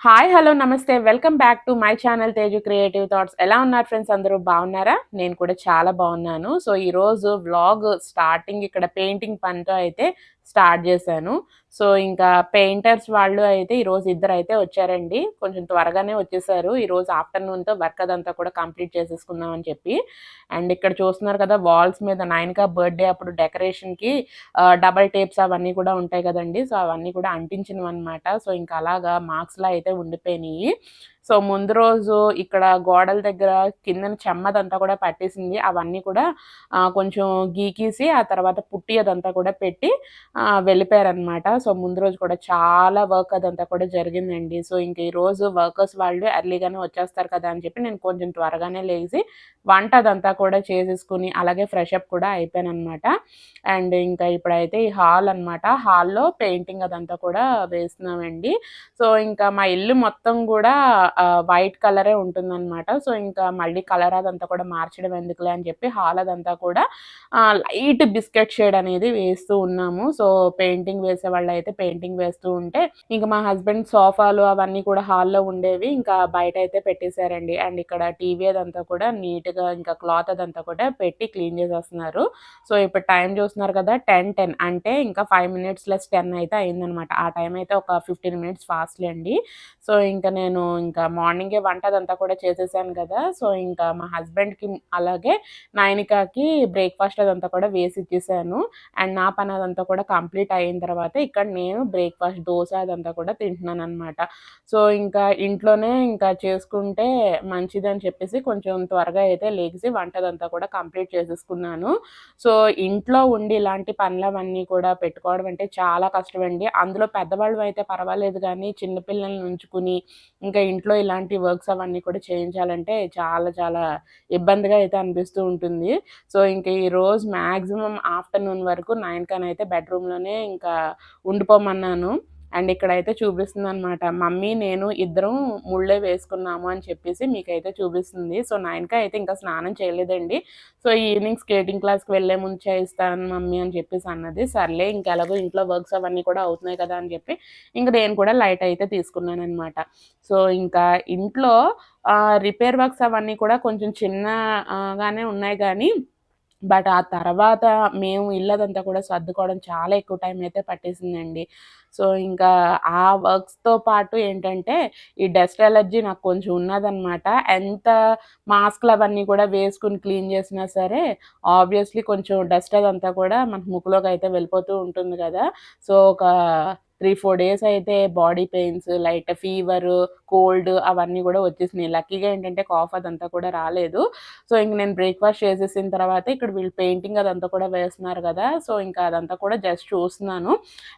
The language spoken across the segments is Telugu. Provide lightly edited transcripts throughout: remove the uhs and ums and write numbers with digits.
హాయ్ హలో నమస్తే welcome back to my channel Teju creative thoughts. ఎలా ఉన్నారు ఫ్రెండ్స్? అందరూ బాగున్నారా? నేను కూడా చాలా బాగున్నాను. సో ఈరోజు వ్లాగ్ స్టార్టింగ్ ఇక్కడ పెయింటింగ్ పనితో అయితే స్టార్ట్ చేశాను. సో ఇంకా పెయింటర్స్ వాళ్ళు అయితే ఈరోజు ఇద్దరైతే వచ్చారండి. కొంచెం త్వరగానే వచ్చేసారు. ఈరోజు ఆఫ్టర్నూన్‌తో వర్క్ అదంతా కూడా కంప్లీట్ చేసేసుకుందాం అని చెప్పి. అండ్ ఇక్కడ చూస్తున్నారు కదా, వాల్స్ మీద నైనికా బర్త్‌డే అప్పుడు డెకరేషన్‌కి డబుల్ టేప్స్ అవన్నీ కూడా ఉంటాయి కదండీ! సో అవన్నీ కూడా అంటించినవన్నమాట. సో ఇంకా అలాగా మార్క్స్‌లా అయితే ఉండిపోయినియి. సో ముందు రోజు ఇక్కడ గోడల దగ్గర కిందన చెమ్మదంతా కూడా పట్టేసింది. అవన్నీ కూడా కొంచెం గీకేసి ఆ తర్వాత పుట్టి అదంతా కూడా పెట్టి వెళ్ళిపోయారనమాట. సో ముందు రోజు కూడా చాలా వర్క్ అదంతా కూడా జరిగిందండి. సో ఇంక ఈరోజు వర్కర్స్ వాళ్ళు ఎర్లీగానే వచ్చేస్తారు కదా అని చెప్పి నేను కొంచెం త్వరగానే లేసి వంట అదంతా కూడా చేసేసుకొని అలాగే ఫ్రెష్ అప్ కూడా అయిపోయాననమాట. అండ్ ఇంకా ఇప్పుడైతే ఈ హాల్ అనమాట. హాల్‌లో పెయింటింగ్ అదంతా కూడా వేస్తున్నామండి. సో ఇంకా మా ఇల్లు మొత్తం గూడా వైట్ కలరే ఉంటుందనమాట. సో ఇంకా మళ్ళీ కలర్ అదంతా కూడా మార్చడం ఎందుకులే అని చెప్పి హాల్ అదంతా కూడా లైట్ బిస్కెట్ షేడ్ అనేది వేస్తూ ఉన్నాము. సో పెయింటింగ్ వేసేవాళ్ళైతే పెయింటింగ్ వేస్తూ ఉంటే, ఇంక మా హస్బెండ్ సోఫాలు అవన్నీ కూడా హాల్‌లో ఉండేవి ఇంకా బయటైతే పెట్టేసారండి. అండ్ ఇక్కడ టీవీ అదంతా కూడా నీట్‌గా ఇంకా క్లాత్ అదంతా కూడా పెట్టి క్లీన్ చేసేస్తున్నారు. సో ఇప్పుడు టైం చూస్తున్నారు కదా, 10:10 అంటే ఇంకా 5 మినిట్స్ లెస్ 10 అయితే అయిందనమాట. ఆ టైం అయితే ఒక 15 మినిట్స్ ఫాస్ట్‌లే అండి. సో ఇంక నేను ఇంకా మార్నింగే వంట అదంతా కూడా చేసేసాను కదా! సో ఇంకా మా హస్బెండ్‌కి అలాగే నయనికాకి బ్రేక్‌ఫాస్ట్ అదంతా కూడా వేసి ఇచ్చేసాను. అండ్ నా పని అదంతా కూడా కంప్లీట్ అయిన తర్వాత ఇక్కడ నేను బ్రేక్‌ఫాస్ట్ దోస అదంతా కూడా తింటున్నాననమాట. సో ఇంకా ఇంట్లోనే ఇంకా చేసుకుంటే మంచిదని చెప్పేసి కొంచెం త్వరగా అయితే లెగిసి వంట అదంతా కూడా కంప్లీట్ చేసేసుకున్నాను. సో ఇంట్లో ఉండి ఇలాంటి పనులవన్నీ కూడా పెట్టుకోవడం అంటే చాలా కష్టమండి. అందులో పెద్దవాళ్ళు అయితే పర్వాలేదు గానీ, చిన్న పిల్లల్ని ఉంచుకుని ఇంకా ఇంట్లో ఇలాంటి వర్క్స్ అవన్నీ కూడా చేయించాలంటే చాలా చాలా ఇబ్బందిగా అయితే అనిపిస్తూ ఉంటుంది. సో ఇంక ఈరోజు మాక్సిమం ఆఫ్టర్‌నూన్ వరకు నయనికనైతే బెడ్‌రూమ్‌లోనే ఇంకా ఉండిపోమన్నాను. అండ్ ఇక్కడైతే చూపిస్తుందనమాట. మమ్మీ, నేను ఇద్దరం ముళ్ళే వేసుకున్నాము అని చెప్పేసి మీకైతే చూపిస్తుంది. సో నయనిక అయితే ఇంకా స్నానం చేయలేదండి. సో ఈవినింగ్ స్కేటింగ్ క్లాస్‌కి వెళ్ళే ముందు చేయిస్తాను మమ్మీ అని చెప్పేసి అన్నది. సర్లే ఇంకెలాగో ఇంట్లో వర్క్స్ అవన్నీ కూడా అవుతున్నాయి కదా అని చెప్పి ఇంక నేను కూడా లైట్ అయితే తీసుకున్నాననమాట. సో ఇంకా ఇంట్లో రిపేర్ వర్క్స్ అవన్నీ కూడా కొంచెం గానే ఉన్నాయి గానీ, బట్ ఆ తర్వాత మేము ఇల్లదంతా కూడా సర్దుకోవడం చాలా ఎక్కువ టైం అయితే పట్టేసిందండి. సో ఇంకా ఆ వర్క్స్‌తో పాటు ఏంటంటే, ఈ డస్ట్ అలర్జీ నాకు కొంచెం ఉన్నదనమాట. ఎంత మాస్క్‌లవన్నీ కూడా వేసుకొని క్లీన్ చేసినా సరే, ఆబ్వియస్‌లీ కొంచెం డస్ట్ అదంతా కూడా మనకు ముక్కులోకైతే వెళ్ళిపోతూ ఉంటుంది గదా! సో ఒక 3, 4 డేస్ అయితే body pains, light fever, cold అవన్నీ గూడా వచ్చేసినాయి. లక్కీగా ఏంటంటే కాఫ్ అదంతా కూడా రాలేదు. సో ఇంక నేను బ్రేక్‌ఫాస్ట్ చేసేసిన తర్వాత ఇక్కడ వీళ్ళు పెయింటింగ్ అదంతా కూడా వేస్తున్నారు గదా! సో ఇంకా అదంతా కూడా జస్ట్ చూస్తున్నాను.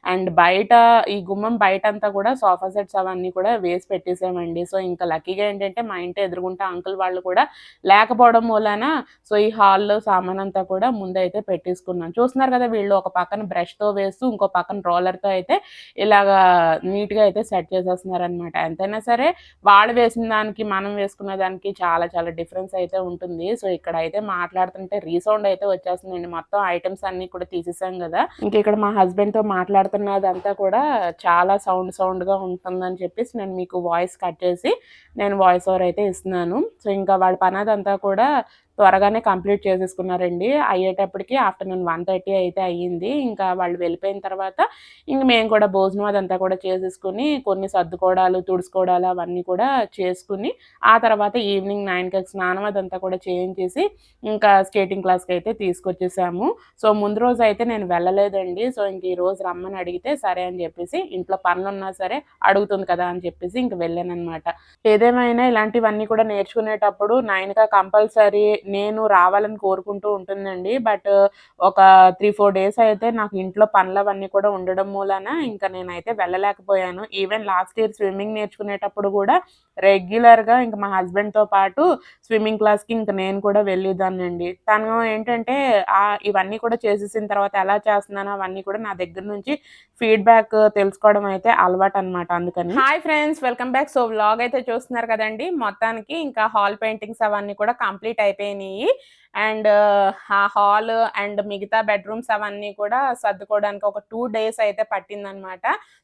అండ్ బయట ఈ గుమ్మం బయటంతా కూడా సోఫా సెట్స్ అవన్నీ కూడా వేసి పెట్టేసామండి. సో ఇంకా లక్కీగా ఏంటంటే మా ఇంటి ఎదురుగుంటా అంకుల్ వాళ్ళు కూడా లేకపోవడం మూలాన సో ఈ హాల్‌లో సామానంతా కూడా ముందైతే పెట్టేసుకున్నాను. చూస్తున్నారు కదా, వీళ్ళు ఒక పక్కన బ్రష్‌తో వేస్తూ ఇంకో పక్కన రోలర్‌తో అయితే ఇలాగా నీట్‌గా అయితే సెట్ చేసేస్తున్నారనమాట. ఎంతైనా సరే వాళ్ళు వేసిన దానికి, మనం వేసుకున్న దానికి చాలా చాలా డిఫరెన్స్ అయితే ఉంటుంది. సో ఇక్కడైతే మాట్లాడుతుంటే రీసౌండ్ అయితే వచ్చేస్తుందండి. మొత్తం ఐటెమ్స్ అన్నీ కూడా తీసేసాం గదా! ఇంక ఇక్కడ మా హస్బెండ్‌తో మాట్లాడుతున్నదంతా కూడా చాలా సౌండ్‌గా ఉంటుందని చెప్పేసి నేను మీకు వాయిస్ కట్ చేసి నేను వాయిస్ ఓవర్ అయితే ఇస్తున్నాను. సో ఇంకా వాళ్ళ పనదంతా కూడా త్వరగానే కంప్లీట్ చేసేసుకున్నారండి. అయ్యేటప్పటికి ఆఫ్టర్‌నూన్ 1:30 అయితే అయ్యింది. ఇంకా వాళ్ళు వెళ్ళిపోయిన తర్వాత ఇంక మేము కూడా భోజనం అదంతా కూడా చేసేసుకొని, కొన్ని సర్దుకోవడాలు, తుడుచుకోవడాలు అవన్నీ కూడా చేసుకొని, ఆ తర్వాత ఈవినింగ్ 9కి స్నానం అదంతా కూడా చేయించేసి, ఇంకా స్కేటింగ్ క్లాస్‌కైతే తీసుకొచ్చేసాము. సో ముందు రోజైతే నేను వెళ్ళలేదండి. సో ఇంక ఈరోజు రమ్మని అడిగితే సరే అని చెప్పేసి, ఇంట్లో పనులున్నా సరే అడుగుతుంది కదా అని చెప్పేసి ఇంక వెళ్ళాననమాట. ఏదేమైనా ఇలాంటివన్నీ కూడా నేర్చుకునేటప్పుడు నైనిక కంపల్సరీ నేను రావాలని కోరుకుంటూ ఉంటుందండి. బట్ ఒక 3, 4 డేస్ అయితే నాకు ఇంట్లో పనులవన్నీ కూడా ఉండడం మూలాన ఇంకా నేనైతే వెళ్ళలేకపోయాను. ఈవెన్ లాస్ట్ ఇయర్ స్విమ్మింగ్ నేర్చుకునేటప్పుడు గూడా రెగ్యులర్‌గా ఇంక మా హస్బెండ్‌తో పాటు స్విమ్మింగ్ క్లాస్‌కి ఇంక నేను కూడా వెళ్ళేదాన్నండి. తను ఏంటంటే ఇవన్నీ కూడా చేసేసిన తర్వాత ఎలా చేస్తున్నానో అవన్నీ కూడా నా దగ్గర నుంచి ఫీడ్‌బ్యాక్ తెలుసుకోవడం అయితే అలవాటనమాట అందుకని. Hi friends, welcome back. So vlog అయితే చూస్తున్నారు కదండీ! మొత్తానికి ఇంకా హాల్ పెయింటింగ్స్ అవన్నీ కూడా కంప్లీట్ అయిపోయినియి. అండ్ ఆ హాల్ అండ్ మిగతా బెడ్రూమ్స్ అవన్నీ కూడా సర్దుకోవడానికి ఒక 2 days అయితే పట్టిందనమాట.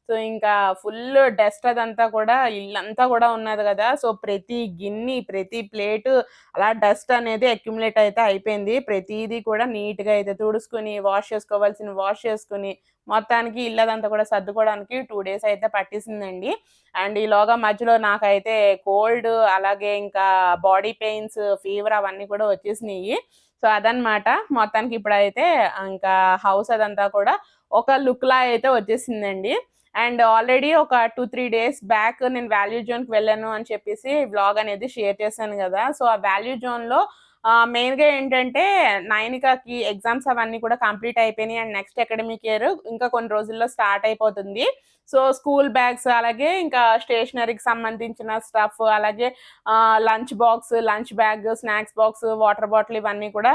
సో ఇంకా ఫుల్ డస్ట్ అదంతా కూడా ఇల్లంతా కూడా ఉన్నది కదా, సో ప్రతి గిన్ని ప్రతి ప్లేటు అలా డస్ట్ అనేది అక్యుములేట్ అయితే అయిపోయింది. ప్రతిదీ కూడా నీట్గా అయితే తుడుచుకుని వాష్ చేసుకోవాల్సిన వాష్ చేసుకుని మొత్తానికి ఇల్లదంతా కూడా సర్దుకోవడానికి 2 days అయితే పట్టేసిందండి. అండ్ ఈలోగా మధ్యలో నాకైతే కోల్డ్ అలాగే ఇంకా బాడీ పెయిన్స్ ఫీవర్ అవన్నీ కూడా వచ్చేసినాయి. సో అదనమాట మొత్తానికి ఇప్పుడైతే ఇంకా హౌస్ అదంతా కూడా ఒక లుక్ లా అయితే వచ్చేసిందండి. అండ్ ఆల్రెడీ ఒక 2-3 days బ్యాక్ నేను వాల్యూ జోన్కి వెళ్ళాను అని చెప్పేసి వ్లాగ్ అనేది షేర్ చేశాను కదా. సో ఆ వాల్యూ జోన్లో మెయిన్గా ఏంటంటే నైనికాకి ఎగ్జామ్స్ అవన్నీ కూడా కంప్లీట్ అయిపోయినాయి అండ్ నెక్స్ట్ అకాడమిక్ ఇయర్ ఇంకా కొన్ని రోజుల్లో స్టార్ట్ అయిపోతుంది. సో స్కూల్ బ్యాగ్స్ అలాగే ఇంకా స్టేషనరీకి సంబంధించిన స్టఫ్ అలాగే lunch box lunch bag snacks box water bottle ఇవన్నీ కూడా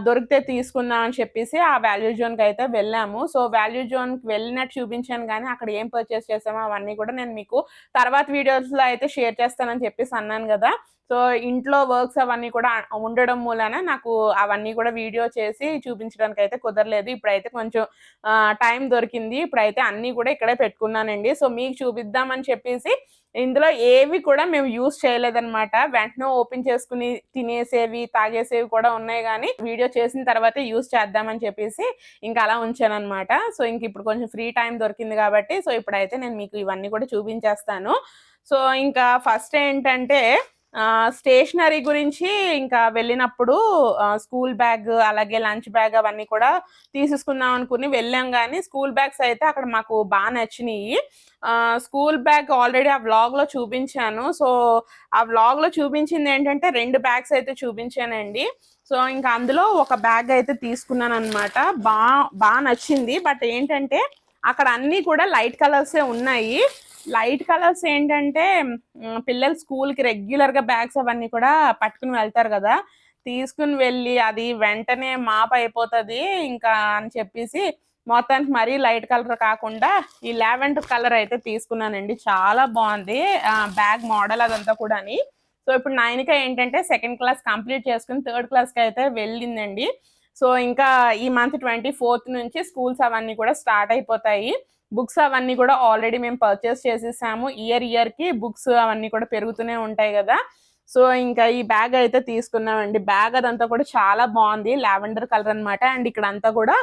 దొరికితే తీసుకుందాం అని చెప్పేసి ఆ వాల్యూ జోన్కి అయితే వెళ్ళాము. సో వాల్యూ జోన్కి వెళ్ళినట్టు చూపించాను కానీ అక్కడ ఏం పర్చేస్ చేసామో అవన్నీ కూడా నేను మీకు తర్వాత వీడియోస్లో అయితే షేర్ చేస్తానని చెప్పేసి అన్నాను కదా. సో ఇంట్లో వర్క్స్ అవన్నీ కూడా ఉండడం మూలన నాకు అవన్నీ కూడా వీడియో చేసి చూపించడానికి అయితే కుదరలేదు. ఇప్పుడైతే కొంచెం టైం దొరికింది. ఇప్పుడైతే అన్నీ కూడా ఇక్కడే పెట్టుకున్నానండి. సో మీకు చూపిద్దామని చెప్పేసి ఇందులో ఏవి కూడా మేము యూజ్ చేయలేదన్నమాట. వెంటనే ఓపెన్ చేసుకుని తినేసేవి తాగేసేవి కూడా ఉన్నాయి కానీ వీడియో చేసిన తర్వాతే యూజ్ చేద్దామని చెప్పేసి ఇంకా అలా ఉంచాను అనమాట. సో ఇంక ఇప్పుడు కొంచెం ఫ్రీ టైం దొరికింది కాబట్టి సో ఇప్పుడైతే నేను మీకు ఇవన్నీ కూడా చూపించేస్తాను. సో ఇంకా ఫస్ట్ ఏంటంటే స్టేషనరీ గురించి ఇంకా వెళ్ళినప్పుడు స్కూల్ బ్యాగ్ అలాగే లంచ్ బ్యాగ్ అవన్నీ కూడా తీసేసుకుందాం అనుకుని వెళ్ళాం కానీ స్కూల్ బ్యాగ్స్ అయితే అక్కడ మాకు బాగా నచ్చినాయి. స్కూల్ బ్యాగ్ ఆల్రెడీ ఆ వ్లాగ్లో చూపించాను. సో ఆ వ్లాగ్లో చూపించింది ఏంటంటే 2 బ్యాగ్స్ అయితే చూపించానండి. సో ఇంకా అందులో ఒక బ్యాగ్ అయితే తీసుకున్నాను అనమాట. బాగా నచ్చింది. బట్ ఏంటంటే అక్కడ అన్నీ కూడా లైట్ కలర్సే ఉన్నాయి. లైట్ కలర్స్ ఏంటంటే పిల్లలు స్కూల్కి రెగ్యులర్గా బ్యాగ్స్ అవన్నీ కూడా పట్టుకుని వెళ్తారు కదా, తీసుకుని వెళ్ళి అది వెంటనే మాప్ అయిపోతుంది ఇంకా అని చెప్పేసి మొత్తానికి మరీ లైట్ కలర్ కాకుండా ఈ లావెండర్ కలర్ అయితే తీసుకున్నానండి. చాలా బాగుంది బ్యాగ్ మోడల్ అదంతా కూడా. సో ఇప్పుడు నైనిక ఏంటంటే 2nd class కంప్లీట్ చేసుకుని 3rd classకి అయితే వెళ్ళిందండి. సో ఇంకా ఈ మంత్ 24th నుంచి స్కూల్స్ అవన్నీ కూడా స్టార్ట్ అయిపోతాయి. బుక్స్ అవన్నీ కూడా ఆల్రెడీ మేము పర్చేస్ చేసేసాము. ఇయర్కి బుక్స్ అవన్నీ కూడా పెరుగుతూనే ఉంటాయి కదా. సో ఇంకా ఈ బ్యాగ్ అయితే తీసుకున్నామండి. బ్యాగ్ అదంతా కూడా చాలా బాగుంది, లావెండర్ కలర్ అనమాట. అండ్ ఇక్కడ అంతా కూడా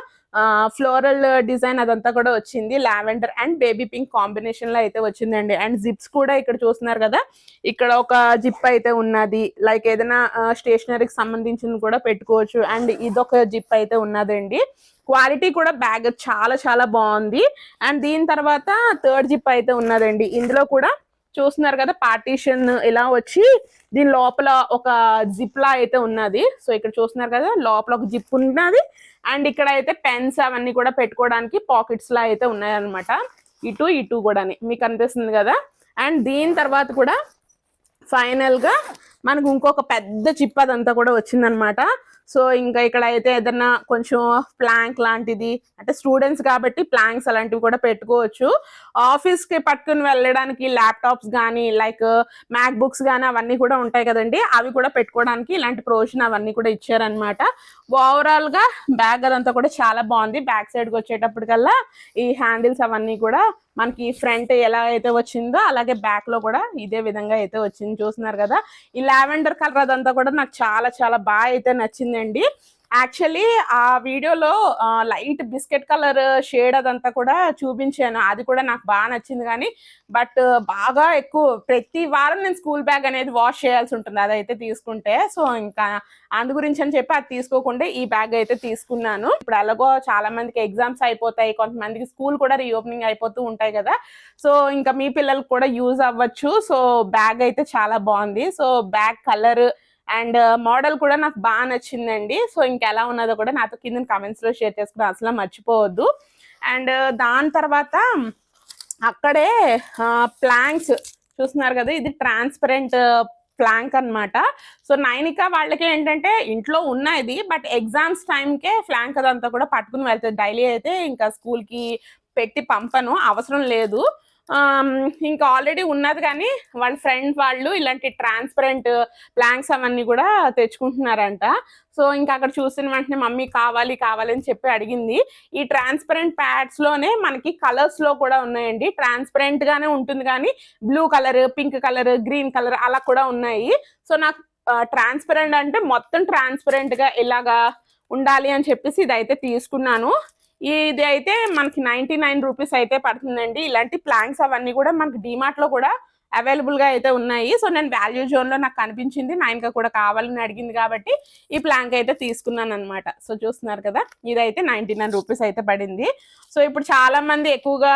ఫ్లోరల్ డిజైన్ అదంతా కూడా వచ్చింది. Lavender and baby pink combination లో అయితే వచ్చిందండి. అండ్ జిప్స్ కూడా ఇక్కడ చూస్తున్నారు కదా, ఇక్కడ ఒక జిప్ అయితే ఉన్నది. లైక్ ఏదైనా స్టేషనరీకి సంబంధించింది కూడా పెట్టుకోవచ్చు. అండ్ ఇదొక జిప్ అయితే ఉన్నదండి. క్వాలిటీ కూడా బ్యాగ్ చాలా చాలా బాగుంది. అండ్ దీని తర్వాత 3rd జిప్ అయితే ఉన్నదండి. ఇందులో కూడా చూస్తున్నారు కదా పార్టీషన్ ఇలా వచ్చి దీని లోపల ఒక జిప్ లా అయితే ఉన్నది. సో ఇక్కడ చూస్తున్నారు కదా లోపల ఒక జిప్ ఉన్నది. అండ్ ఇక్కడ అయితే పెన్స్ అవన్నీ కూడా పెట్టుకోవడానికి పాకెట్స్ లా అయితే ఉన్నాయి అనమాట. ఇటు కూడా మీకు అనిపిస్తుంది కదా. అండ్ దీని తర్వాత కూడా ఫైనల్ గా మనకు ఇంకొక పెద్ద జిప్ అదంతా కూడా వచ్చిందనమాట. సో ఇంకా ఇక్కడ అయితే ఏదన్నా కొంచెం ప్లాంక్ లాంటిది అంటే స్టూడెంట్స్ కాబట్టి ప్లాంక్స్ అలాంటివి కూడా పెట్టుకోవచ్చు. ఆఫీస్కి పట్టుకుని వెళ్ళడానికి ల్యాప్టాప్స్ కానీ లైక్ మ్యాక్ బుక్స్ కానీ అవన్నీ కూడా ఉంటాయి కదండి, అవి కూడా పెట్టుకోవడానికి ఇలాంటి ప్రొవిజన్ అవన్నీ కూడా ఇచ్చారనమాట. ఓవరాల్గా బ్యాగ్ అదంతా కూడా చాలా బాగుంది. బ్యాక్ సైడ్కి వచ్చేటప్పటికల్లా ఈ హ్యాండిల్స్ అవన్నీ కూడా మనకి ఫ్రంట్ ఎలా అయితే వచ్చిందో అలాగే బ్యాక్ లో కూడా ఇదే విధంగా అయితే వచ్చింది. చూస్తున్నారు కదా ఈ లావెండర్ కలర్ అదంతా కూడా నాకు చాలా చాలా బాగా అయితే నచ్చిందండి. యాక్చువల్లీ ఆ వీడియోలో లైట్ బిస్కెట్ కలర్ షేడ్ అదంతా కూడా చూపించాను, అది కూడా నాకు బాగా నచ్చింది. కానీ బట్ బాగా ఎక్కువ ప్రతి వారం నేను స్కూల్ బ్యాగ్ అనేది వాష్ చేయాల్సి ఉంటుంది అదైతే తీసుకుంటే. సో ఇంకా అందు గురించి అని చెప్పి అది తీసుకోకుండా ఈ బ్యాగ్ అయితే తీసుకున్నాను. ఇప్పుడు అలాగో చాలా మందికి ఎగ్జామ్స్ అయిపోతాయి, కొంతమందికి స్కూల్ కూడా రీఓపెనింగ్ అయిపోతూ ఉంటాయి కదా. సో ఇంకా మీ పిల్లలకు కూడా యూజ్ అవ్వచ్చు. సో బ్యాగ్ అయితే చాలా బాగుంది. So bag colour and model కూడా నాకు బాగా నచ్చిందండి. సో ఇంకెలా ఉన్నదో కూడా నాతో కింద కామెంట్స్లో షేర్ చేసుకుని అసలు మర్చిపోవద్దు. అండ్ దాని తర్వాత అక్కడే ప్లాంక్స్ చూస్తున్నారు కదా, ఇది ట్రాన్స్పరెంట్ ప్లాంక్ అనమాట. సో నైనిక వాళ్ళకి ఏంటంటే ఇంట్లో ఉన్నది, బట్ ఎగ్జామ్స్ టైంకే ఫ్లాంక్ అదంతా కూడా పట్టుకుని వెళ్తుంది. డైలీ అయితే ఇంకా స్కూల్కి పెట్టి పంపను, అవసరం లేదు. ఇంకా ఆల్రెడీ ఉన్నది కానీ వాళ్ళ ఫ్రెండ్ వాళ్ళు ఇలాంటి ట్రాన్స్పరెంట్ ప్లాంక్స్ అవన్నీ కూడా తెచ్చుకుంటున్నారంట. సో ఇంకా అక్కడ చూసిన వెంటనే మమ్మీ కావాలి కావాలి అని చెప్పి అడిగింది. ఈ ట్రాన్స్పరెంట్ ప్యాడ్స్ లోనే మనకి కలర్స్ లో కూడా ఉన్నాయండి. ట్రాన్స్పరెంట్ గానే ఉంటుంది కానీ blue colour, pink colour, green colour అలా కూడా ఉన్నాయి. సో నాకు ట్రాన్స్పరెంట్ అంటే మొత్తం ట్రాన్స్పరెంట్ గా ఇలాగా ఉండాలి అని చెప్పేసి ఇదైతే తీసుకున్నాను. ఇది అయితే మనకి 99 రూపీస్ అయితే పడుతుందండి. ఇలాంటి ప్లాంక్స్ అవన్నీ కూడా మనకి డిమార్ట్ లో కూడా అవైలబుల్ గా అయితే ఉన్నాయి. సో నేను వాల్యూ జోన్ లో నాకు కనిపించింది, నైన్గా కూడా కావాలని అడిగింది కాబట్టి ఈ ప్లాంక్ అయితే తీసుకున్నాను అనమాట. సో చూస్తున్నారు కదా, ఇదైతే 99 రూపీస్ అయితే పడింది. సో ఇప్పుడు చాలా మంది ఎక్కువగా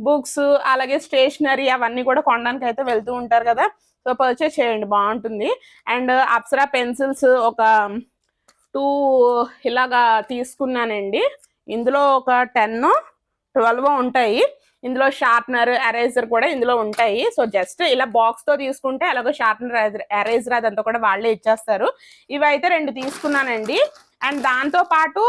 బుక్స్ అలాగే స్టేషనరీ అవన్నీ కూడా కొనడానికి అయితే వెళ్తూ ఉంటారు కదా. సో పర్చేస్ చేయండి, బాగుంటుంది. అండ్ అప్సరా పెన్సిల్స్ ఒక 2 ఇలాగా తీసుకున్నానండి. ఇందులో ఒక 10-12 ఉంటాయి. ఇందులో షార్ప్నర్, ఎరేజర్ కూడా ఇందులో ఉంటాయి. సో జస్ట్ ఇలా బాక్స్ తో తీసుకుంటే అలాగే షార్ప్నర్, ఎరేజర్ అదంతా కూడా వాళ్ళే ఇచ్చేస్తారు. ఇవైతే 2 తీసుకున్నానండి. అండ్ దాంతో పాటు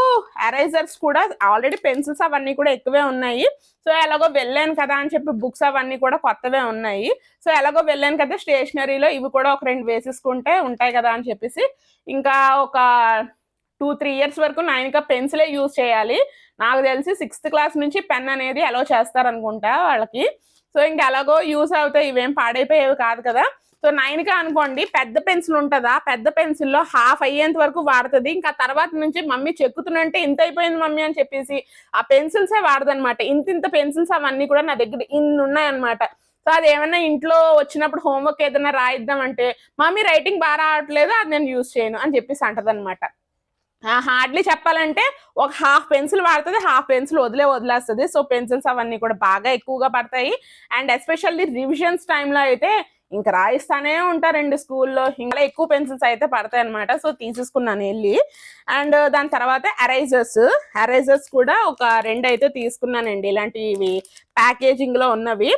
ఎరేజర్స్ కూడా ఆల్రెడీ పెన్సిల్స్ అవన్నీ కూడా ఎక్కువే ఉన్నాయి. సో ఎలాగో వెళ్ళాను కదా అని చెప్పి బుక్స్ అవన్నీ కూడా కొత్తవే ఉన్నాయి. సో ఎలాగో వెళ్ళాను కదా స్టేషనరీలో ఇవి కూడా ఒక 2 వేసేసుకుంటే ఉంటాయి కదా అని చెప్పేసి ఇంకా ఒక 2-3 ఇయర్స్ వరకు నైన్గా పెన్సిలే యూజ్ చేయాలి. నాకు తెలిసి 6th క్లాస్ నుంచి పెన్ అనేది అలో చేస్తారనుకుంటా వాళ్ళకి. సో ఇంకా ఎలాగో యూజ్ అవుతాయి, ఇవేం పాడైపోయేవి కాదు కదా. సో 9గా అనుకోండి పెద్ద పెన్సిల్ ఉంటుందా, పెద్ద పెన్సిల్లో హాఫ్ అయ్యేంత వరకు వాడుతుంది. ఇంకా తర్వాత నుంచి మమ్మీ చెక్కుతున్నంటే ఇంత అయిపోయింది మమ్మీ అని చెప్పేసి ఆ పెన్సిల్సే వాడదనమాట. ఇంత పెన్సిల్స్ అవన్నీ కూడా నా దగ్గర ఇన్ని ఉన్నాయన్నమాట. సో అది ఏమన్నా ఇంట్లో వచ్చినప్పుడు హోంవర్క్ ఏదైనా రాయిద్దామంటే మమ్మీ రైటింగ్ బాగా రావట్లేదు, అది నేను యూజ్ చేయను అని చెప్పేసి అంటదనమాట. హార్డ్లీ చెప్పాలంటే ఒక హాఫ్ పెన్సిల్ వాడుతుంది, హాఫ్ పెన్సిల్ వదిలేస్తుంది. సో పెన్సిల్స్ అవన్నీ కూడా బాగా ఎక్కువగా పడతాయి. అండ్ ఎస్పెషల్లీ రివిజన్స్ టైంలో అయితే ఇంకా రాయిస్తానే ఉంటారండి స్కూల్లో, ఇంకా ఎక్కువ పెన్సిల్స్ అయితే పడతాయి అనమాట. సో తీసేసుకున్నాను వెళ్ళి. అండ్ దాని తర్వాత ఎరేజర్స్ కూడా ఒక 2 అయితే తీసుకున్నానండి, ఇలాంటివి ప్యాకేజింగ్ లో ఉన్నవి.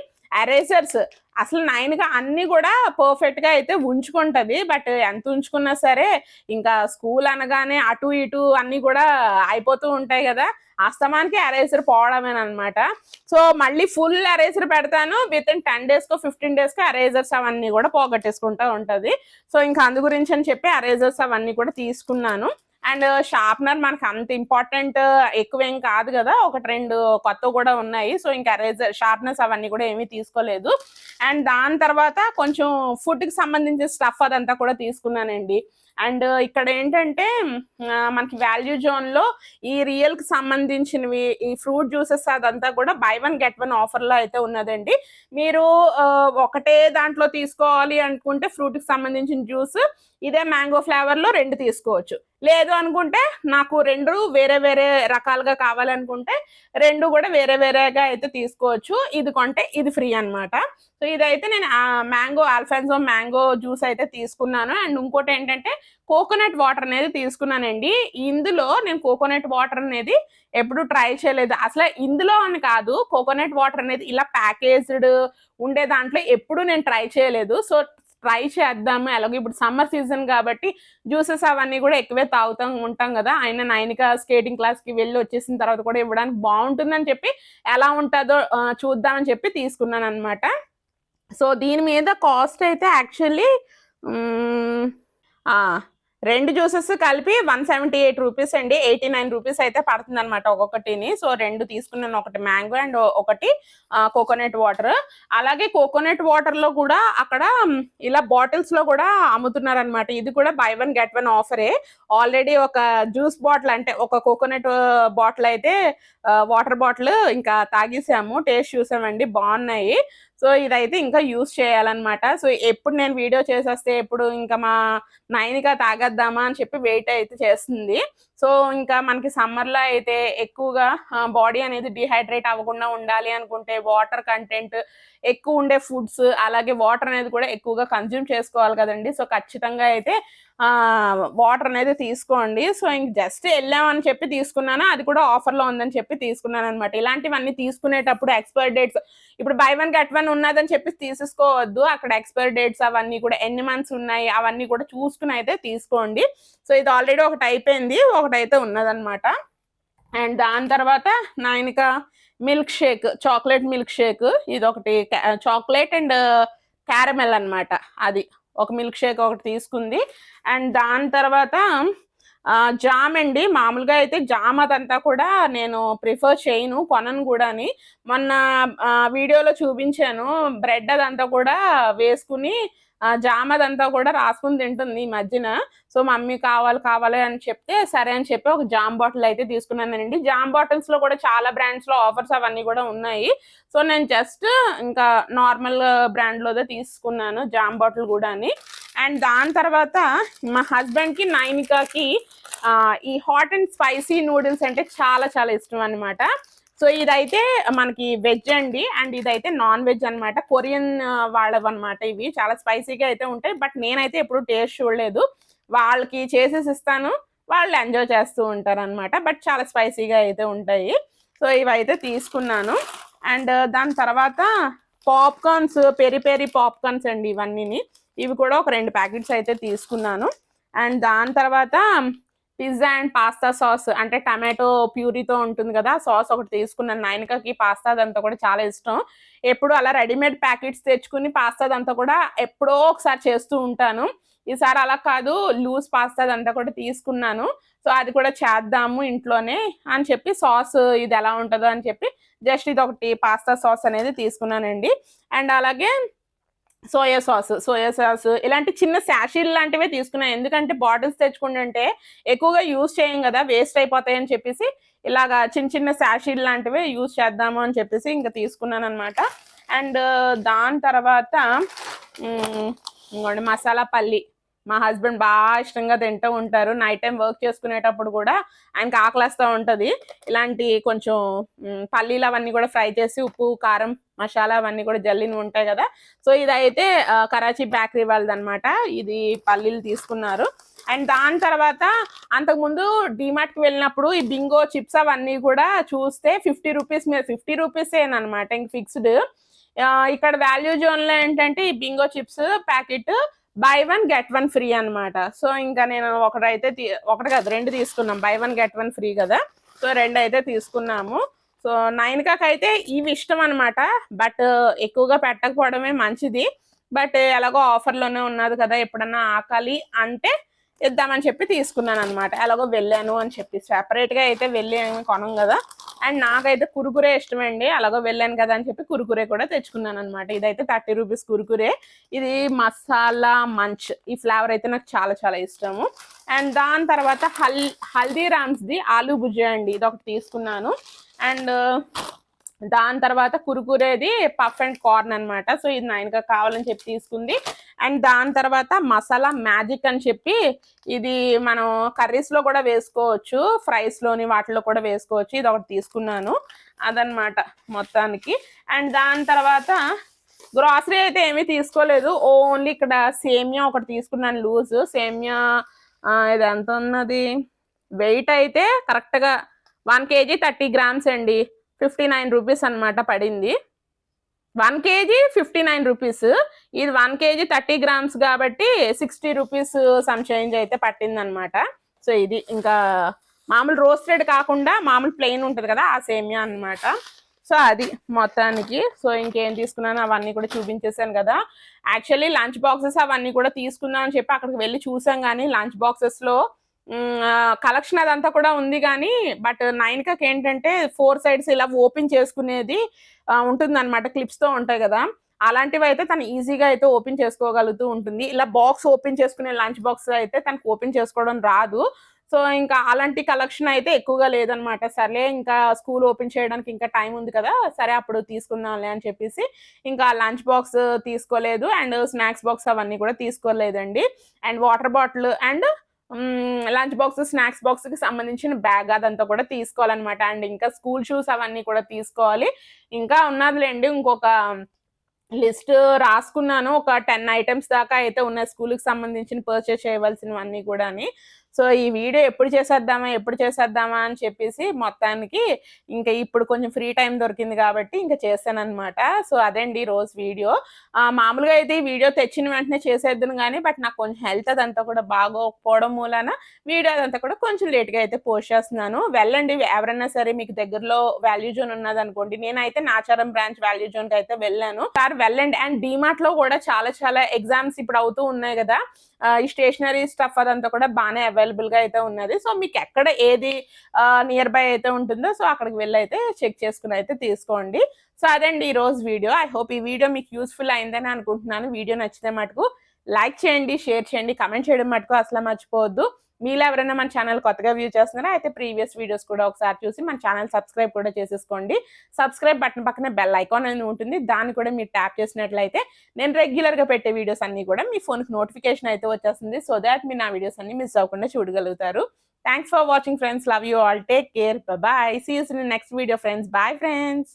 ఎరేజర్స్ అసలు 9గా అన్ని కూడా పర్ఫెక్ట్ గా అయితే ఉంచుకుంటది. బట్ ఎంత ఉంచుకున్నా సరే ఇంకా స్కూల్ అనగానే అటు ఇటు అన్ని కూడా అయిపోతూ ఉంటాయి కదా, అస్తమానికి ఎరేజర్ పోవడమేనమాట. సో మళ్ళీ ఫుల్ ఎరేజర్ పెడతాను, with in 10 days 15 days erasers అవన్నీ కూడా పోగొట్టేసుకుంటూ ఉంటది. సో ఇంకా అందు గురించి అని చెప్పి ఎరేజర్స్ అవన్నీ కూడా తీసుకున్నాను. అండ్ షార్ప్నర్ మనకు అంత ఇంపార్టెంట్ ఎక్కువేం కాదు కదా, 1-2 కొత్త కూడా ఉన్నాయి. సో ఇంకా ఎరేజర్, షార్ప్నర్స్ అవన్నీ కూడా ఏమీ తీసుకోలేదు. అండ్ దాని తర్వాత కొంచెం ఫుడ్కి సంబంధించిన స్టఫ్ అదంతా కూడా తీసుకున్నానండి. అండ్ ఇక్కడ ఏంటంటే మనకి వాల్యూ జోన్ లో ఈ రియల్ కి సంబంధించినవి, ఈ ఫ్రూట్ జ్యూసెస్ అదంతా కూడా buy 1 get 1 ఆఫర్ లో అయితే ఉన్నదండి. మీరు ఒకటే దాంట్లో తీసుకోవాలి అనుకుంటే ఫ్రూట్ కి సంబంధించిన జ్యూస్ ఇదే మ్యాంగో ఫ్లేవర్ లో 2 తీసుకోవచ్చు. లేదు అనుకుంటే నాకు 2 వేరే వేరే రకాలుగా కావాలనుకుంటే 2 కూడా వేరే వేరేగా అయితే తీసుకోవచ్చు. ఇది కొంటే ఇది ఫ్రీ అనమాట. సో ఇదైతే నేను మ్యాంగో ఆల్ఫాన్సో మ్యాంగో జ్యూస్ అయితే తీసుకున్నాను. అండ్ ఇంకోటి ఏంటంటే కోకోనట్ వాటర్ అనేది తీసుకున్నానండి. ఇందులో నేను కోకోనట్ వాటర్ అనేది ఎప్పుడు ట్రై చేయలేదు. అసలు ఇందులో అని కాదు, కోకోనట్ వాటర్ అనేది ఇలా ప్యాకేజ్డ్ ఉండే దాంట్లో ఎప్పుడు నేను ట్రై చేయలేదు. సో ట్రై చేద్దాము, అలాగే ఇప్పుడు సమ్మర్ సీజన్ కాబట్టి జ్యూసెస్ అవన్నీ కూడా ఎక్కువే ఉంటాం కదా. ఆయన 9గా స్కేటింగ్ క్లాస్కి వెళ్ళి వచ్చేసిన తర్వాత కూడా ఇవ్వడానికి బాగుంటుందని చెప్పి ఎలా ఉంటుందో చూద్దామని చెప్పి తీసుకున్నాను అనమాట. సో దీని మీద కాస్ట్ అయితే యాక్చువల్లీ 2 జ్యూసెస్ కలిపి 178 రూపీస్ అండి, 89 రూపీస్ అయితే పడుతుంది అనమాట ఒక్కొక్కటిని. సో 2 తీసుకున్నాను, ఒకటి మ్యాంగో అండ్ ఒకటి కోకోనట్ వాటర్. అలాగే కోకోనట్ వాటర్ లో కూడా అక్కడ ఇలా బాటిల్స్ లో కూడా అమ్ముతున్నారు అనమాట. ఇది కూడా buy 1 get 1 ఆఫరే. ఆల్రెడీ ఒక జ్యూస్ బాటిల్ అంటే ఒక కోకోనట్ బాటిల్ అయితే వాటర్ బాటిల్ ఇంకా తాగేసాము, టేస్ట్ చూసామండి, బాగున్నాయి. సో ఇదైతే ఇంకా యూస్ చేయాలన్నమాట. సో ఎప్పుడు నేను వీడియో చేసేస్తే ఎప్పుడు ఇంకా మా 9గా తాగేద్దామా అని చెప్పి వెయిట్ అయితే చేస్తుంది. సో ఇంకా మనకి సమ్మర్లో అయితే ఎక్కువగా బాడీ అనేది డిహైడ్రేట్ అవ్వకుండా ఉండాలి అనుకుంటే వాటర్ కంటెంట్ ఎక్కువ ఉండే ఫుడ్స్, అలాగే వాటర్ అనేది కూడా ఎక్కువగా కన్జ్యూమ్ చేసుకోవాలి కదండి. సో ఖచ్చితంగా అయితే వాటర్ అనేది తీసుకోండి. సో ఇంక జస్ట్ వెళ్ళామని చెప్పి తీసుకున్నాను, అది కూడా ఆఫర్లో ఉందని చెప్పి తీసుకున్నాను అనమాట. ఇలాంటివన్నీ తీసుకునేటప్పుడు ఎక్స్పైర్ డేట్స్, ఇప్పుడు buy 1 get 1 ఉన్నదని చెప్పి తీసుకోవద్దు. అక్కడ ఎక్స్పైర్ డేట్స్ అవన్నీ కూడా ఎన్ని మంత్స్ ఉన్నాయి అవన్నీ కూడా చూసుకుని అయితే తీసుకోండి. సో ఇది ఆల్రెడీ ఒకటి అయిపోయింది, ఒకటైతే ఉన్నదనమాట. అండ్ దాని తర్వాత 9గా milk shake, chocolate milk shake ఇదొకటి, చాక్లెట్ అండ్ క్యారమెల్ అనమాట. అది ఒక మిల్క్ షేక్ ఒకటి తీసుకుంది. అండ్ దాని తర్వాత జామ్ అండి. మామూలుగా అయితే జామ్ అదంతా కూడా నేను ప్రిఫర్ చేయను, కొనను కూడాని. మొన్న వీడియోలో చూపించాను, బ్రెడ్ అదంతా కూడా వేసుకుని జామ్ అదంతా కూడా రాసుకుని తింటుంది ఈ మధ్యన. సో మమ్మీ కావాలి అని చెప్తే సరే అని చెప్పి ఒక జామ్ బాటిల్ అయితే తీసుకున్నానండి. జామ్ బాటిల్స్ లో కూడా చాలా బ్రాండ్స్ లో ఆఫర్స్ అవన్నీ కూడా ఉన్నాయి. సో నేను జస్ట్ ఇంకా నార్మల్ బ్రాండ్ లోదే తీసుకున్నాను జామ్ బాటిల్ కూడా అని. అండ్ దాని తర్వాత మా హస్బెండ్ కి, నైనికాకి ఈ హాట్ అండ్ స్పైసీ నూడిల్స్ అంటే చాలా చాలా ఇష్టం అనమాట. సో ఇదైతే మనకి వెజ్ అండి, అండ్ ఇదైతే నాన్ వెజ్ అనమాట. కొరియన్ వాళ్ళవన్నమాట. ఇవి చాలా స్పైసీగా అయితే ఉంటాయి, బట్ నేనైతే ఎప్పుడు టేస్ట్ చూడలేదు. వాళ్ళకి చేసేసి ఇస్తాను, వాళ్ళు ఎంజాయ్ చేస్తూ ఉంటారు అనమాట. బట్ చాలా స్పైసీగా అయితే ఉంటాయి. సో ఇవైతే తీసుకున్నాను. అండ్ దాని తర్వాత పాప్కార్న్స్, పెరి పెరి పాప్కార్న్స్ అండి ఇవన్నీ. ఇవి కూడా ఒక 2 ప్యాకెట్స్ అయితే తీసుకున్నాను. అండ్ దాని తర్వాత పిజ్జా అండ్ పాస్తా సాస్, అంటే టమాటో ప్యూరీతో ఉంటుంది కదా, సాస్ ఒకటి తీసుకున్నాను. నైనికాకి పాస్తా అదంతా కూడా చాలా ఇష్టం. ఎప్పుడు అలా రెడీమేడ్ ప్యాకెట్స్ తెచ్చుకుని పాస్తా అదంతా కూడా ఎప్పుడో ఒకసారి చేస్తూ ఉంటాను. ఈసారి అలా కాదు, లూజ్ పాస్తా అదంతా కూడా తీసుకున్నాను. సో అది కూడా చేద్దాము ఇంట్లోనే అని చెప్పి సాస్ ఇది ఎలా ఉంటుందో అని చెప్పి జస్ట్ ఇది ఒకటి పాస్తా సాస్ అనేది తీసుకున్నానండి. అండ్ అలాగే సోయా సాస్ ఇలాంటి చిన్న శాషీలు లాంటివే తీసుకున్నాను. ఎందుకంటే బాటిల్స్ తెచ్చుకుంటుంటే ఎక్కువగా యూజ్ చేయం కదా, వేస్ట్ అయిపోతాయని చెప్పేసి ఇలాగా చిన్న చిన్న శాషీలు లాంటివే యూజ్ చేద్దాము అని చెప్పేసి ఇంకా తీసుకున్నాను అనమాట. అండ్ దాని తర్వాత ఇంకోండి మసాలా పల్లి. మా హస్బెండ్ బాగా ఇష్టంగా తింటూ ఉంటారు. నైట్ టైం వర్క్ చేసుకునేటప్పుడు కూడా ఆయనకి ఆకలిస్తూ ఉంటుంది. ఇలాంటి కొంచెం పల్లీలు అవన్నీ కూడా ఫ్రై చేసి ఉప్పు, కారం, మసాలా అవన్నీ కూడా జల్లిని ఉంటాయి కదా. సో ఇదైతే కరాచీ బేకరీ వాళ్ళది అనమాట. ఇది పల్లీలు తీసుకున్నారు. అండ్ దాని తర్వాత అంతకుముందు డిమార్ట్కి వెళ్ళినప్పుడు ఈ బింగో చిప్స్ అవన్నీ కూడా చూస్తే 50 రూపీస్ మీద, 50 రూపీసేనమాట ఇంక ఫిక్స్డ్. ఇక్కడ వాల్యూ జోన్లో ఏంటంటే ఈ Bingo chips packet by 1 get 1 free అనమాట. సో ఇంకా నేను ఒకటి కాదు 2 తీసుకున్నాం, బై 1 గెట్ 1 ఫ్రీ కదా. సో 2 అయితే తీసుకున్నాము. సో నైనికాకి అయితే ఇవి ఇష్టం అనమాట, బట్ ఎక్కువగా పెట్టకపోవడమే మంచిది. బట్ ఎలాగో ఆఫర్లోనే ఉన్నది కదా, ఎప్పుడన్నా ఆకాలి అంటే ఇద్దామని చెప్పి తీసుకున్నాను అనమాట. ఎలాగో వెళ్ళాను అని చెప్పి సెపరేట్గా అయితే వెళ్ళి ఏమి కొనం కదా. అండ్ నాకైతే కురుకురే ఇష్టమండి, అలాగో వెళ్ళాను కదా అని చెప్పి కురుకురే కూడా తెచ్చుకున్నాను అనమాట. ఇదైతే 30 రూపీస్ కురుకురే. ఇది మసాలా మంచ్, ఈ ఫ్లేవర్ అయితే నాకు చాలా చాలా ఇష్టము. అండ్ దాని తర్వాత హల్దీరామ్స్ది ఆలూ భుజియా అండి, ఇది ఒకటి తీసుకున్నాను. అండ్ దాని తర్వాత కురుకురేది పఫ్ అండ్ కార్న్ అనమాట. సో ఇది నైన్గా కావాలని చెప్పి తీసుకుంది. అండ్ దాని తర్వాత మసాలా మ్యాజిక్ అని చెప్పి, ఇది మనం కర్రీస్లో కూడా వేసుకోవచ్చు, ఫ్రైస్లోని వాటిలో కూడా వేసుకోవచ్చు. ఇది ఒకటి తీసుకున్నాను అదనమాట మొత్తానికి. అండ్ దాని తర్వాత గ్రాసరీ అయితే ఏమీ తీసుకోలేదు, ఓన్లీ ఇక్కడ సేమియా ఒకటి తీసుకున్నాను లూజ్ సేమియా. ఇది ఎంత ఉన్నది వెయిట్ అయితే కరెక్ట్గా 1 kg 30 grams అండి, 59 రూపీస్ అనమాట పడింది. 1 kg 59 రూపీస్, ఇది 1 kg 30 grams కాబట్టి 60 రూపీస్ సమ్ చేంజ్ అయితే పట్టింది అనమాట. సో ఇది ఇంకా మామూలు రోస్టెడ్ కాకుండా మామూలు ప్లెయిన్ ఉంటుంది కదా ఆ సేమియా అనమాట. సో అది మొత్తానికి. సో ఇంకేం తీసుకున్నాను అవన్నీ కూడా చూపించేసాను కదా. యాక్చువల్లీ లంచ్ బాక్సెస్ అవన్నీ కూడా తీసుకుందాం అని చెప్పి అక్కడికి వెళ్ళి చూసాం, కానీ లంచ్ బాక్సెస్లో కలెక్షన్ అదంతా కూడా ఉంది కానీ, బట్ నైన్కాకి ఏంటంటే 4 sides ఇలా ఓపెన్ చేసుకునేది ఉంటుంది అనమాట, క్లిప్స్తో ఉంటాయి కదా. అలాంటివి అయితే తను ఈజీగా అయితే ఓపెన్ చేసుకోగలుగుతూ ఉంటుంది. ఇలా బాక్స్ ఓపెన్ చేసుకునే లంచ్ బాక్స్ అయితే తనకు ఓపెన్ చేసుకోవడం రాదు. సో ఇంకా అలాంటి కలెక్షన్ అయితే ఎక్కువగా లేదనమాట. సరే ఇంకా స్కూల్ ఓపెన్ చేయడానికి ఇంకా టైం ఉంది కదా, సరే అప్పుడు తీసుకుందాంలే అని చెప్పేసి ఇంకా లంచ్ బాక్స్ తీసుకోలేదు, అండ్ స్నాక్స్ బాక్స్ అవన్నీ కూడా తీసుకోలేదండి. And water bottle and lunch box snacks బాక్స్కి సంబంధించిన బ్యాగ్ అదంతా కూడా తీసుకోవాలన్నమాట. అండ్ ఇంకా స్కూల్ షూస్ అవన్నీ కూడా తీసుకోవాలి. ఇంకా ఉన్నదిలేండి, ఇంకొక లిస్ట్ రాసుకున్నాను, ఒక 10 items దాకా అయితే ఉన్నాయి స్కూల్కి సంబంధించిన పర్చేస్ చేయవలసినవన్నీ కూడా. సో ఈ వీడియో ఎప్పుడు చేసేద్దామా అని చెప్పేసి మొత్తానికి ఇంకా ఇప్పుడు కొంచెం ఫ్రీ టైం దొరికింది కాబట్టి ఇంకా చేశానన్నమాట. సో అదండి రోజు వీడియో. మామూలుగా అయితే ఈ వీడియో తెచ్చిన వెంటనే చేసేద్దును గానీ బట్ నాకు కొంచెం హెల్త్ అదంతా కూడా బాగోకపోవడం మూలాన వీడియో అదంతా కూడా కొంచెం లేట్‌గా అయితే పోస్ట్ చేస్తున్నాను. వెళ్ళండి ఎవరైనా సరే మీకు దగ్గరలో వాల్యూ జోన్ ఉన్నదనుకోండి. నేనైతే నాచారం బ్రాంచ్ వాల్యూ జోన్‌కి అయితే వెళ్ళాను. సార్ వెళ్ళండి. అండ్ డీమార్ట్‌లో కూడా చాలా ఎగ్జామ్స్ ఇప్పుడు అవుతూ ఉన్నాయి గదా! ఈ స్టేషనరీ స్టఫ్ అదంతా కూడా బానే అవైలబుల్‌గా అయితే ఉన్నది. సో మీకు ఎక్కడ ఏది నియర్ బై అయితే ఉంటుందో సో అక్కడికి వెళ్ళి అయితే చెక్ చేసుకొని అయితే తీసుకోండి. సో అదండి ఈరోజు వీడియో. ఐ హోప్ ఈ వీడియో మీకు యూజ్‌ఫుల్ అయిందని అనుకుంటున్నాను. వీడియో నచ్చితే మటుకు లైక్ చేయండి, షేర్ చేయండి, కామెంట్ చేయడం మటుకు అసలు మర్చిపోవద్దు. మీలో ఎవరైనా మన ఛానల్ కొత్తగా వ్యూ చేస్తున్నారా అయితే ప్రీవియస్ వీడియోస్ కూడా ఒకసారి చూసి మన ఛానల్ సబ్స్క్రైబ్ కూడా చేసేసుకోండి. సబ్స్క్రైబ్ బటన్ పక్కనే బెల్ ఐకాన్ అనేది ఉంటుంది. దాన్ని కూడా మీరు ట్యాప్ చేసినట్లయితే నేను రెగ్యులర్‌గా పెట్టే వీడియోస్ అన్నీ కూడా మీ ఫోన్‌కి నోటిఫికేషన్ అయితే వచ్చేస్తుంది. సో థాట్ మీరు నా వీడియోస్ అన్ని మిస్ అవ్వకుండా చూడగలుగుతారు. Thanks for watching friends. Love you all. Take care. Bye. See you in the next video friends. Bye friends.